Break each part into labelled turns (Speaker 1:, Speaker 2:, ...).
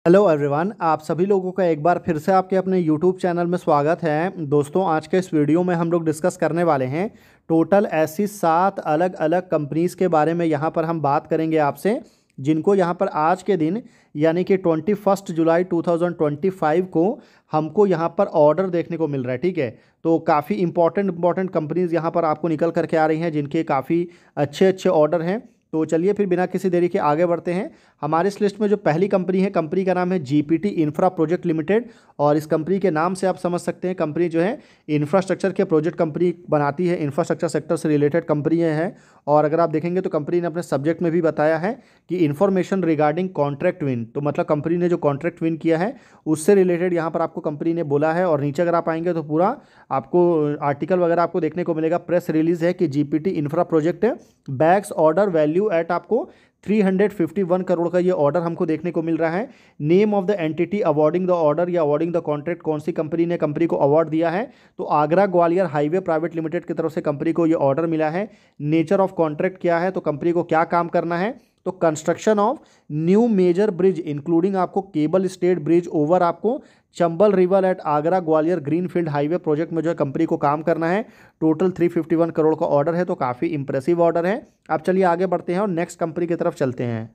Speaker 1: Hello everyone, आप सभी लोगों का एक बार फिर से आपके अपने यूट्यूब चैनल में स्वागत है। दोस्तों, आज के इस वीडियो में हम लोग डिस्कस करने वाले हैं टोटल ऐसी 7 अलग अलग कंपनीज़ के बारे में। यहाँ पर हम बात करेंगे आपसे, जिनको यहाँ पर आज के दिन यानी कि 21 जुलाई 2025 को हमको यहाँ पर ऑर्डर देखने को मिल रहा है। ठीक है, तो काफ़ी इंपॉर्टेंट कंपनीज़ यहाँ पर आपको निकल करके आ रही हैं, जिनके काफ़ी अच्छे अच्छे ऑर्डर हैं। तो चलिए फिर बिना किसी देरी के आगे बढ़ते हैं। हमारे इस लिस्ट में जो पहली कंपनी है, कंपनी का नाम है जीपीटी इंफ्रा प्रोजेक्ट लिमिटेड। और इस कंपनी के नाम से आप समझ सकते हैं, कंपनी जो है इंफ्रास्ट्रक्चर के प्रोजेक्ट कंपनी बनाती है, इंफ्रास्ट्रक्चर सेक्टर से रिलेटेड कंपनी है। और अगर आप देखेंगे तो कंपनी ने अपने सब्जेक्ट में भी बताया है कि इन्फॉर्मेशन रिगार्डिंग कॉन्ट्रैक्ट विन, तो मतलब कंपनी ने जो कॉन्ट्रैक्ट विन किया है उससे रिलेटेड यहाँ पर आपको कंपनी ने बोला है। और नीचे अगर आप आएंगे तो पूरा आपको आर्टिकल वगैरह आपको देखने को मिलेगा, प्रेस रिलीज है कि GPT infra project backs order value at आपको 351 करोड़ का ये ऑर्डर हमको देखने को मिल रहा है। Name of the entity awarding the order या अवार्डिंग द कॉन्ट्रैक्ट, कौन सी कंपनी ने कंपनी को अवार्ड दिया है, तो Agra Gwalior highway private limited की तरफ से कंपनी को ये ऑर्डर मिला है। नेचर ऑफ कॉन्ट्रैक्ट क्या है, तो कंपनी को क्या काम करना है, तो construction of new major bridge including आपको केबल स्टेट ब्रिज ओवर आपको Chambal river at Agra Gwalior greenfield highway project में जो है कंपनी को काम करना है। टोटल 351 करोड़ का ऑर्डर है, तो काफ़ी इंप्रेसिव ऑर्डर है। अब चलिए आगे बढ़ते हैं और नेक्स्ट कंपनी की तरफ चलते हैं।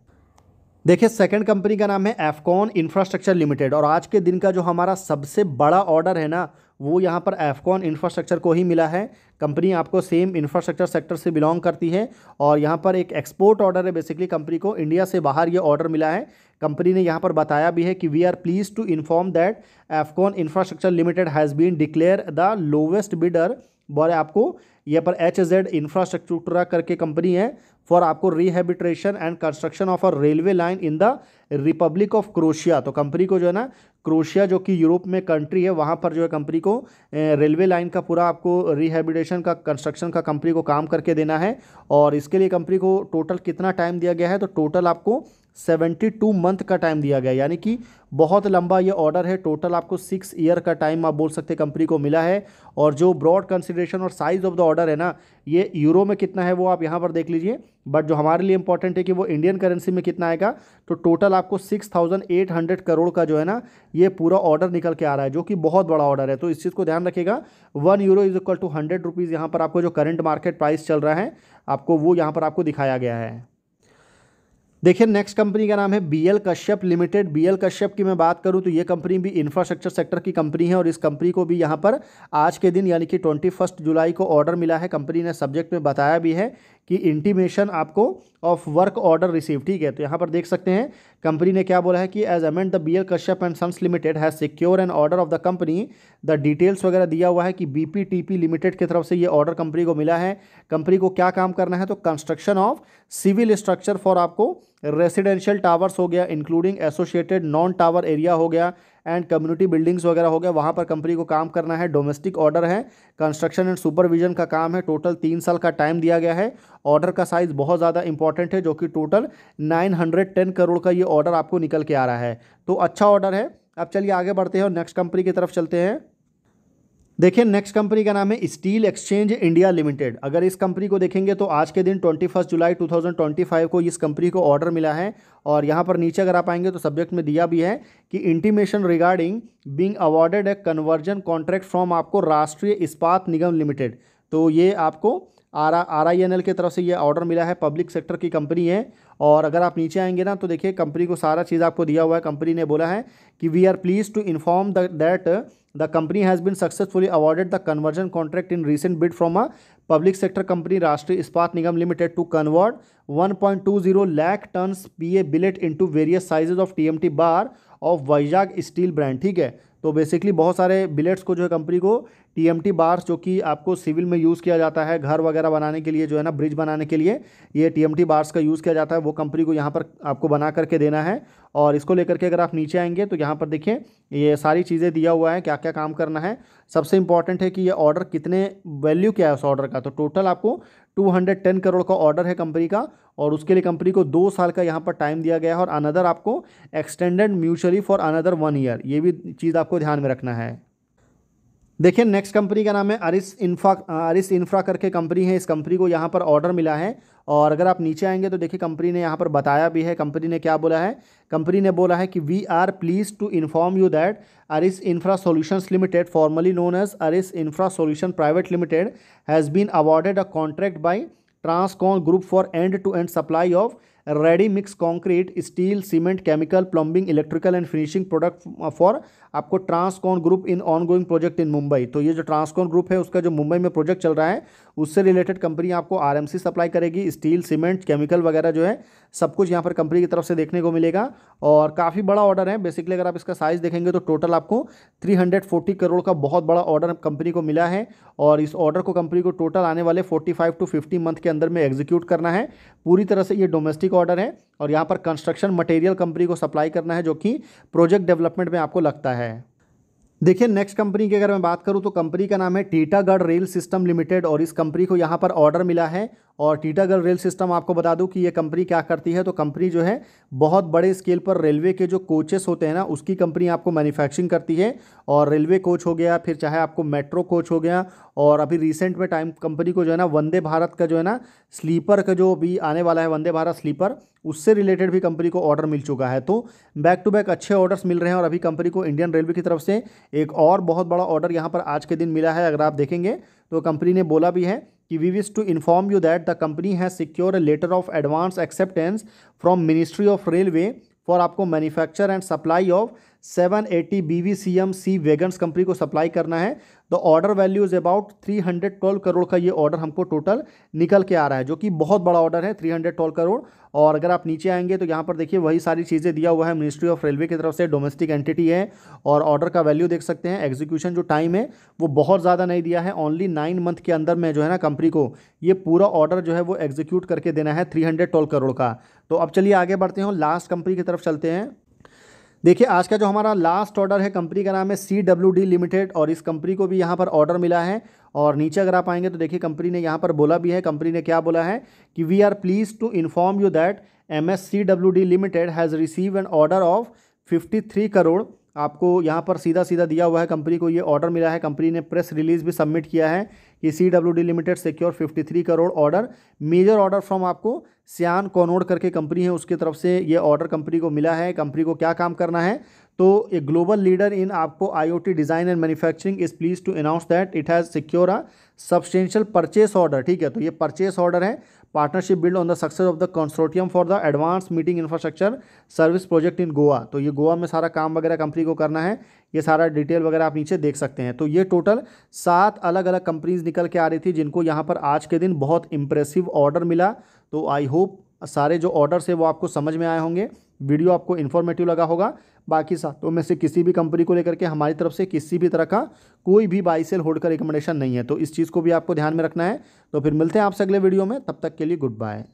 Speaker 1: देखिए, सेकंड कंपनी का नाम है एफकॉन इंफ्रास्ट्रक्चर लिमिटेड। और आज के दिन का जो हमारा सबसे बड़ा ऑर्डर है ना, वो यहाँ पर एफकॉन इंफ्रास्ट्रक्चर को ही मिला है। कंपनी आपको सेम इंफ्रास्ट्रक्चर सेक्टर से बिलोंग करती है और यहाँ पर एक एक्सपोर्ट ऑर्डर है। बेसिकली कंपनी को इंडिया से बाहर ये ऑर्डर मिला है। कंपनी ने यहाँ पर बताया भी है कि we are please to inform that Afcons infrastructure limited has been declared the lowest bidder. बोले आपको यहाँ पर HZ इंफ्रास्ट्रक्चर करके कंपनी है फॉर आपको rehabilitation and construction of a railway line in the Republic of Croatia. तो कंपनी को जो है ना, क्रोशिया जो कि यूरोप में कंट्री है, वहाँ पर जो है कंपनी को रेलवे लाइन का पूरा आपको रिहेबिटेशन का कंस्ट्रक्शन का कंपनी को काम करके देना है। और इसके लिए कंपनी को टोटल कितना टाइम दिया गया है, तो टोटल आपको 72 मंथ का टाइम दिया गया है, यानी कि बहुत लंबा ये ऑर्डर है। टोटल आपको 6 ईयर का टाइम आप बोल सकते हैं कंपनी को मिला है। और जो ब्रॉड कंसिडरेशन और साइज़ ऑफ द ऑर्डर है ना, ये यूरो में कितना है वो आप यहाँ पर देख लीजिए। बट जो हमारे लिए इंपॉर्टेंट है कि वो इंडियन करेंसी में कितना आएगा, तो टोटल आपको 6800 करोड़ का जो है ना, ये पूरा ऑर्डर निकल के आ रहा है, जो कि बहुत बड़ा ऑर्डर है। तो इस चीज़ को ध्यान रखिएगा। 1 euro is equal to 100 rupees यहाँ पर आपको जो करंट मार्केट प्राइस चल रहा है, आपको वो यहाँ पर आपको दिखाया गया है। देखिए, नेक्स्ट कंपनी का नाम है BL Kashyap limited. BL Kashyap की मैं बात करूं तो ये कंपनी भी इंफ्रास्ट्रक्चर सेक्टर की कंपनी है। और इस कंपनी को भी यहाँ पर आज के दिन यानी कि 21 जुलाई को ऑर्डर मिला है। कंपनी ने सब्जेक्ट में बताया भी है कि इंटीमेशन आपको ऑफ वर्क ऑर्डर रिसीव। ठीक है, तो यहाँ पर देख सकते हैं कंपनी ने क्या बोला है कि as amend the BL Kashyap and sons limited has secure an order of the company. The details वगैरह दिया हुआ है कि BPTP लिमिटेड की तरफ से ये ऑर्डर कंपनी को मिला है। कंपनी को क्या काम करना है, तो construction of civil structure for आपको रेसिडेंशियल टावर्स हो गया, including associated non tower area हो गया एंड कम्युनिटी बिल्डिंग्स वगैरह हो गया, वहाँ पर कंपनी को काम करना है। डोमेस्टिक ऑर्डर है, कंस्ट्रक्शन एंड सुपरविजन का काम है। टोटल 3 साल का टाइम दिया गया है। ऑर्डर का साइज़ बहुत ज़्यादा इंपॉर्टेंट है, जो कि टोटल 910 करोड़ का ये ऑर्डर आपको निकल के आ रहा है। तो अच्छा ऑर्डर है। अब चलिए आगे बढ़ते हैं और नेक्स्ट कंपनी की तरफ चलते हैं। देखिए, नेक्स्ट कंपनी का नाम है स्टील एक्सचेंज इंडिया लिमिटेड। अगर इस कंपनी को देखेंगे तो आज के दिन 21 जुलाई 2025 को इस कंपनी को ऑर्डर मिला है। और यहाँ पर नीचे अगर आप आएंगे तो सब्जेक्ट में दिया भी है कि intimation regarding being awarded A conversion contract from आपको राष्ट्रीय इस्पात निगम लिमिटेड। तो ये आपको RINL की तरफ से ये ऑर्डर मिला है, पब्लिक सेक्टर की कंपनी है। और अगर आप नीचे आएंगे ना, तो देखिए कंपनी को सारा चीज़ आपको दिया हुआ है। कंपनी ने बोला है कि we are please to inform that the company has been successfully awarded the conversion contract in recent bid from a public sector company Rashtriya Ispat Nigam limited to convert 1.20 lakh tons PA billet into various sizes of TMT bar of Vizag steel brand. ठीक है, तो basically बहुत सारे billets को जो है company को TMT bars, जो कि आपको सिविल में यूज़ किया जाता है, घर वगैरह बनाने के लिए जो है ना, ब्रिज बनाने के लिए ये TMT बार्स का यूज़ किया जाता है, वो कंपनी को यहाँ पर आपको बना करके देना है। और इसको लेकर के अगर आप नीचे आएंगे तो यहाँ पर देखिए ये सारी चीज़ें दिया हुआ है, क्या क्या काम करना है। सबसे इंपॉर्टेंट है कि ये ऑर्डर कितने, वैल्यू क्या है उस ऑर्डर का, तो टोटल आपको 210 करोड़ का ऑर्डर है कंपनी का। और उसके लिए कंपनी को 2 साल का यहाँ पर टाइम दिया गया है। और अनदर आपको extended mutually for another 1 year, ये भी चीज़ आपको ध्यान में रखना है। देखिए, नेक्स्ट कंपनी का नाम है अरिस इंफ्रा करके कंपनी है। इस कंपनी को यहाँ पर ऑर्डर मिला है। और अगर आप नीचे आएंगे तो देखिए कंपनी ने यहाँ पर बताया भी है, कंपनी ने क्या बोला है, कंपनी ने बोला है कि we are please to inform you that Aris infra solutions limited formerly known as Aris infra solution private limited has been awarded a contract by Transcon group for end to end supply of ready mix concrete, steel, cement, chemical, plumbing, electrical and finishing product for आपको Transcon group in ongoing project in Mumbai. तो ये जो Transcon group है उसका जो मुंबई में project चल रहा है उससे रिलेटेड कंपनी आपको आरएमसी सप्लाई करेगी, स्टील, सीमेंट, केमिकल वगैरह जो है सब कुछ यहाँ पर कंपनी की तरफ से देखने को मिलेगा। और काफ़ी बड़ा ऑर्डर है, बेसिकली अगर आप इसका साइज़ देखेंगे तो टोटल आपको 340 करोड़ का बहुत बड़ा ऑर्डर कंपनी को मिला है। और इस ऑर्डर को कंपनी को टोटल आने वाले 45 टू 50 मंथ के अंदर में एग्जीक्यूट करना है। पूरी तरह से ये डोमेस्टिक ऑर्डर है और यहाँ पर कंस्ट्रक्शन मटेरियल कंपनी को सप्लाई करना है जो कि प्रोजेक्ट डेवलपमेंट में आपको लगता है। देखिए नेक्स्ट कंपनी की अगर मैं बात करूं तो कंपनी का नाम है टीटागढ़ रेल सिस्टम लिमिटेड और इस कंपनी को यहां पर ऑर्डर मिला है। और टीटागढ़ रेल सिस्टम आपको बता दूं कि ये कंपनी क्या करती है, तो कंपनी जो है बहुत बड़े स्केल पर रेलवे के जो कोचेस होते हैं ना उसकी कंपनी आपको मैन्युफैक्चरिंग करती है। और रेलवे कोच हो गया, फिर चाहे आपको मेट्रो कोच हो गया, और अभी रिसेंट में टाइम कंपनी को जो है ना वंदे भारत का जो है ना स्लीपर का जो भी आने वाला है वंदे भारत स्लीपर, उससे रिलेटेड भी कंपनी को ऑर्डर मिल चुका है। तो बैक टू बैक अच्छे ऑर्डर्स मिल रहे हैं। और अभी कंपनी को इंडियन रेलवे की तरफ से एक और बहुत बड़ा ऑर्डर यहाँ पर आज के दिन मिला है। अगर आप देखेंगे तो कंपनी ने बोला भी है कि we wish to inform you that the company has secure a letter of advance acceptance from ministry of railway for आपको manufacture and supply of 780 BVCM C wagons company को सप्लाई करना है। तो order value is about 312 crore का ये order हमको total निकल के आ रहा है, जो कि बहुत बड़ा ऑर्डर है 312 करोड़। और अगर आप नीचे आएंगे तो यहाँ पर देखिए वही सारी चीज़ें दिया हुआ है, मिनिस्ट्री ऑफ रेलवे की तरफ से, डोमेस्टिक एंटिटी है और ऑर्डर का वैल्यू देख सकते हैं। एग्जीक्यूशन जो टाइम है वो बहुत ज़्यादा नहीं दिया है, ओनली 9 मंथ के अंदर में जो है ना कंपनी को ये पूरा ऑर्डर जो है वो एग्जीक्यूट करके देना है 312 करोड़ का। तो अब चलिए आगे बढ़ते हैं, लास्ट कंपनी की तरफ चलते हैं। देखिए आज का जो हमारा लास्ट ऑर्डर है कंपनी का नाम है CWD लिमिटेड और इस कंपनी को भी यहाँ पर ऑर्डर मिला है। और नीचे अगर आप आएंगे तो देखिए कंपनी ने यहाँ पर बोला भी है, कंपनी ने क्या बोला है कि we are please to inform you that MSCWD limited has receive an order of 53 crore. आपको यहाँ पर सीधा सीधा दिया हुआ है, कंपनी को ये ऑर्डर मिला है। कंपनी ने प्रेस रिलीज भी सबमिट किया है कि CWD limited secure 53 crore order, major order from आपको सियान कॉनोड करके कंपनी है उसकी तरफ से ये ऑर्डर कंपनी को मिला है। कंपनी को क्या काम करना है, तो ए ग्लोबल लीडर इन आपको IoT design and manufacturing is pleased to announce that it has secure a substantial purchase order. ठीक है, तो ये परचेस ऑर्डर है, partnership build on the success of the consortium for the advance metering infrastructure service project in Goa. तो ये गोवा में सारा काम वगैरह कंपनी को करना है, ये सारा डिटेल वगैरह आप नीचे देख सकते हैं। तो ये टोटल 7 अलग अलग कंपनीज निकल के आ रही थी जिनको यहाँ पर आज के दिन बहुत इंप्रेसिव ऑर्डर मिला। तो आई होप सारे जो ऑर्डर्स है वो आपको समझ में आए होंगे, वीडियो आपको इन्फॉर्मेटिव लगा होगा। बाकी सातों में से किसी भी कंपनी को लेकर के हमारी तरफ से किसी भी तरह का कोई भी बाई सेल होल्ड का रिकमेंडेशन नहीं है, तो इस चीज़ को भी आपको ध्यान में रखना है। तो फिर मिलते हैं आपसे अगले वीडियो में, तब तक के लिए गुड बाय।